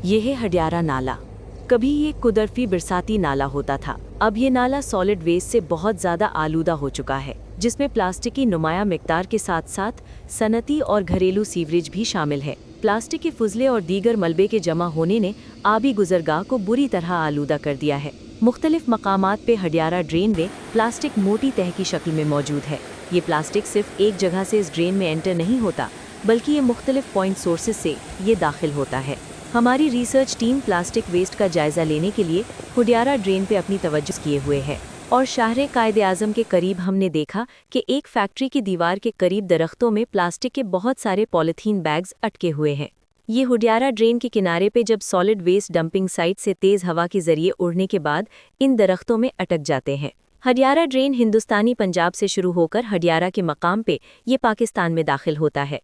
ये है हडियारा नाला। कभी ये कुदरती बरसाती नाला होता था। अब ये नाला सॉलिड वेस्ट से बहुत ज़्यादा आलूदा हो चुका है, जिसमें प्लास्टिक की नुमाया मिकदार के साथ साथ सनती और घरेलू सीवरेज भी शामिल है। प्लास्टिक के फुजले और दीगर मलबे के जमा होने ने आबी गुजरगाह को बुरी तरह आलूदा कर दिया है। मुख्तलिफ मकामात पे हडियारा ड्रेन में प्लास्टिक मोटी तह की शक्ल में मौजूद है। ये प्लास्टिक सिर्फ एक जगह से इस ड्रेन में एंटर नहीं होता, बल्कि ये मुख्तलिफ पॉइंट सोर्सेज से ये दाखिल होता है। हमारी रिसर्च टीम प्लास्टिक वेस्ट का जायजा लेने के लिए हडियारा ड्रेन पे अपनी तवज्जो किए हुए है और शाहरे कायद-ए-आज़म के करीब हमने देखा कि एक फैक्ट्री की दीवार के करीब दरख्तों में प्लास्टिक के बहुत सारे पॉलीथीन बैग्स अटके हुए हैं। ये हडियारा ड्रेन के किनारे पे जब सॉलिड वेस्ट डंपिंग साइट से तेज़ हवा के जरिए उड़ने के बाद इन दरख्तों में अटक जाते हैं। हडियारा ड्रेन हिंदुस्तानी पंजाब से शुरू होकर हडियारा के मकाम पे ये पाकिस्तान में दाखिल होता है।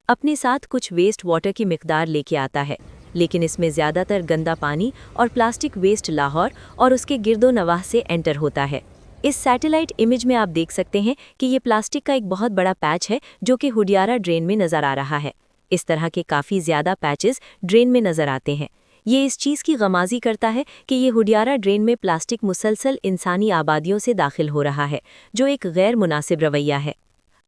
अपने साथ कुछ वेस्ट वाटर की मिकदार लेके आता है, लेकिन इसमें ज़्यादातर गंदा पानी और प्लास्टिक वेस्ट लाहौर और उसके गिरदो नवाह से एंटर होता है। इस सैटेलाइट इमेज में आप देख सकते हैं कि ये प्लास्टिक का एक बहुत बड़ा पैच है जो कि हडियारा ड्रेन में नज़र आ रहा है। इस तरह के काफ़ी ज़्यादा पैचेस ड्रेन में नज़र आते हैं। ये इस चीज़ की गमाज़ी करता है कि ये हडियारा ड्रेन में प्लास्टिक मुसलसल इंसानी आबादियों से दाखिल हो रहा है, जो एक गैर मुनासिब रवैया है।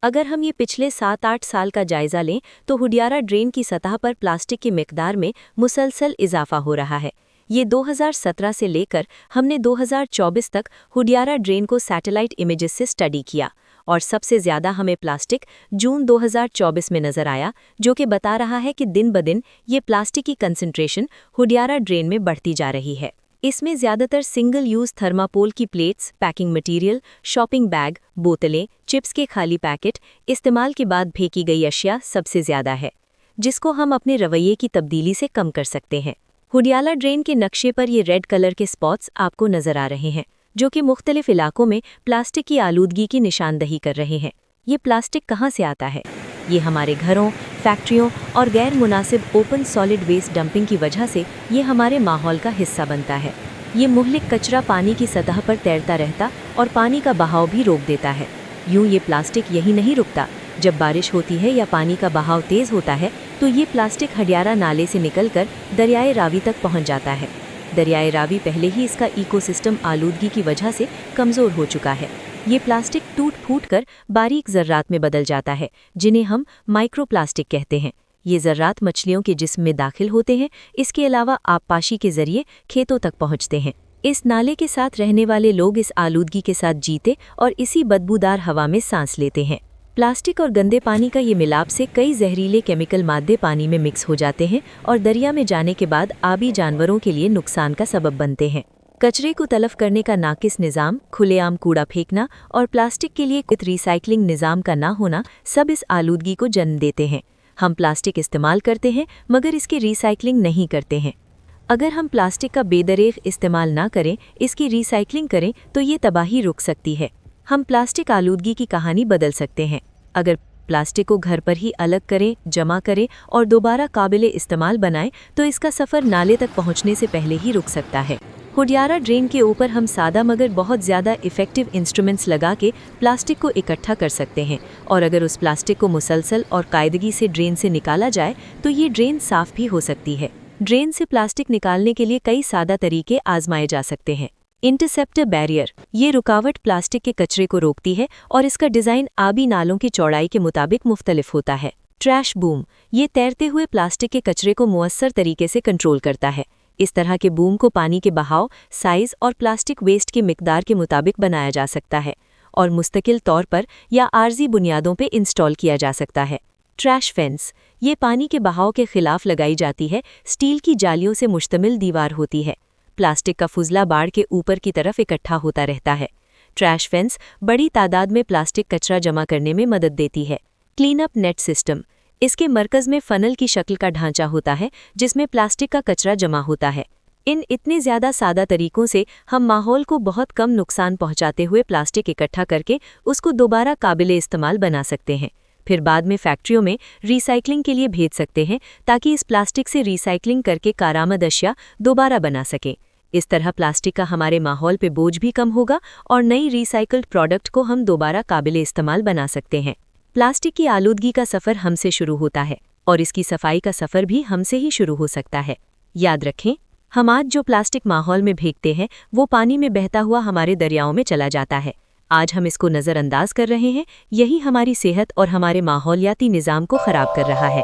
अगर हम ये पिछले 7-8 साल का जायज़ा लें तो हडियारा ड्रेन की सतह पर प्लास्टिक की मिकदार में मुसलसल इजाफा हो रहा है। ये 2017 से लेकर हमने 2024 तक हडियारा ड्रेन को सैटेलाइट इमेजेस से स्टडी किया और सबसे ज़्यादा हमें प्लास्टिक जून 2024 में नज़र आया, जो कि बता रहा है कि दिन ब दिन ये प्लास्टिक की कंसंट्रेशन हडियारा ड्रेन में बढ़ती जा रही है। इसमें ज़्यादातर सिंगल यूज़ थर्मापोल की plates, packing material, shopping bag, बोतलें, चिप्स के खाली पैकेट, इस्तेमाल के बाद फेंकी गई अशिया सबसे ज़्यादा है, जिसको हम अपने रवैये की तब्दीली से कम कर सकते हैं। हडियाला ड्रेन के नक्शे पर ये रेड कलर के स्पॉट्स आपको नज़र आ रहे हैं, जो कि मुख्तलिफ इलाकों में प्लास्टिक की आलूदगी की निशानदही कर रहे हैं। ये प्लास्टिक कहाँ से आता है? ये हमारे घरों, फैक्ट्रियों और गैर मुनासिब ओपन सॉलिड वेस्ट डंपिंग की वजह से ये हमारे माहौल का हिस्सा बनता है। ये मुहलिक कचरा पानी की सतह पर तैरता रहता और पानी का बहाव भी रोक देता है। यूँ ये प्लास्टिक यही नहीं रुकता। जब बारिश होती है या पानी का बहाव तेज़ होता है तो ये प्लास्टिक हडियारा नाले से निकलकर दरियाए रावी तक पहुँच जाता है। दरियाए रावी पहले ही इसका इकोसिस्टम आलूदगी की वजह से कमज़ोर हो चुका है। ये प्लास्टिक टूट फूट कर बारीक ज़र्रात में बदल जाता है, जिन्हें हम माइक्रोप्लास्टिक कहते हैं। ये ज़र्रात मछलियों के जिस्म में दाखिल होते हैं। इसके अलावा आबपाशी के ज़रिए खेतों तक पहुँचते हैं। इस नाले के साथ रहने वाले लोग इस आलूदगी के साथ जीते और इसी बदबूदार हवा में सांस लेते हैं। प्लास्टिक और गंदे पानी का ये मिलाप से कई जहरीले केमिकल मादे पानी में मिक्स हो जाते हैं और दरिया में जाने के बाद आबी जानवरों के लिए नुकसान का सबब बनते हैं। कचरे को तलफ करने का नाकिस निज़ाम, खुलेआम कूड़ा फेंकना और प्लास्टिक के लिए रिसाइकलिंग निज़ाम का ना होना सब इस आलूदगी को जन्म देते हैं। हम प्लास्टिक इस्तेमाल करते हैं मगर इसकी रिसाइकलिंग नहीं करते हैं। अगर हम प्लास्टिक का बेदरेग इस्तेमाल ना करें, इसकी रिसाइकलिंग करें तो ये तबाही रुक सकती है। हम प्लास्टिक आलूदगी की कहानी बदल सकते हैं। अगर प्लास्टिक को घर पर ही अलग करें, जमा करें और दोबारा काबिले इस्तेमाल बनाएं तो इसका सफ़र नाले तक पहुंचने से पहले ही रुक सकता है। हडियारा ड्रेन के ऊपर हम सादा मगर बहुत ज़्यादा इफ़ेक्टिव इंस्ट्रूमेंट्स लगा के प्लास्टिक को इकट्ठा कर सकते हैं और अगर उस प्लास्टिक को मुसलसल और कायदगी से ड्रेन से निकाला जाए तो ये ड्रेन साफ़ भी हो सकती है। ड्रेन से प्लास्टिक निकालने के लिए कई सादा तरीके आजमाए जा सकते हैं। इंटरसेप्टर बैरियर, ये रुकावट प्लास्टिक के कचरे को रोकती है और इसका डिज़ाइन आबी नालों की चौड़ाई के मुताबिक मुख्तलिफ होता है। ट्रैश बूम, ये तैरते हुए प्लास्टिक के कचरे को मुअस्सर तरीके से कंट्रोल करता है। इस तरह के बूम को पानी के बहाव, साइज़ और प्लास्टिक वेस्ट की मिकदार के मुताबिक बनाया जा सकता है और मुस्तकिल तौर पर या आर्जी बुनियादों पर इंस्टॉल किया जा सकता है। ट्रैश फेंस, ये पानी के बहाव के खिलाफ लगाई जाती है। स्टील की जालियों से मुश्तमिल दीवार होती है। प्लास्टिक का फुजला बाढ़ के ऊपर की तरफ इकट्ठा होता रहता है। ट्रैश फेंस बड़ी तादाद में प्लास्टिक कचरा जमा करने में मदद देती है। क्लीन अप नेट सिस्टम, इसके मरकज़ में फ़नल की शक्ल का ढांचा होता है जिसमें प्लास्टिक का कचरा जमा होता है। इन इतने ज़्यादा सादा तरीकों से हम माहौल को बहुत कम नुकसान पहुंचाते हुए प्लास्टिक इकट्ठा करके उसको दोबारा काबिले इस्तेमाल बना सकते हैं। फिर बाद में फैक्ट्रियों में रिसाइकलिंग के लिए भेज सकते हैं ताकि इस प्लास्टिक से रिसाइकलिंग करके कारामद अशिया दोबारा बना सकें। इस तरह प्लास्टिक का हमारे माहौल पे बोझ भी कम होगा और नई रिसाइकल्ड प्रोडक्ट को हम दोबारा काबिले इस्तेमाल बना सकते हैं। प्लास्टिक की आलूदगी का सफ़र हमसे शुरू होता है और इसकी सफाई का सफ़र भी हमसे ही शुरू हो सकता है। याद रखें, हम आज जो प्लास्टिक माहौल में फेंकते हैं वो पानी में बहता हुआ हमारे दरियाओं में चला जाता है। आज हम इसको नज़रअंदाज कर रहे हैं, यही हमारी सेहत और हमारे माहौलियाती निज़ाम को ख़राब कर रहा है।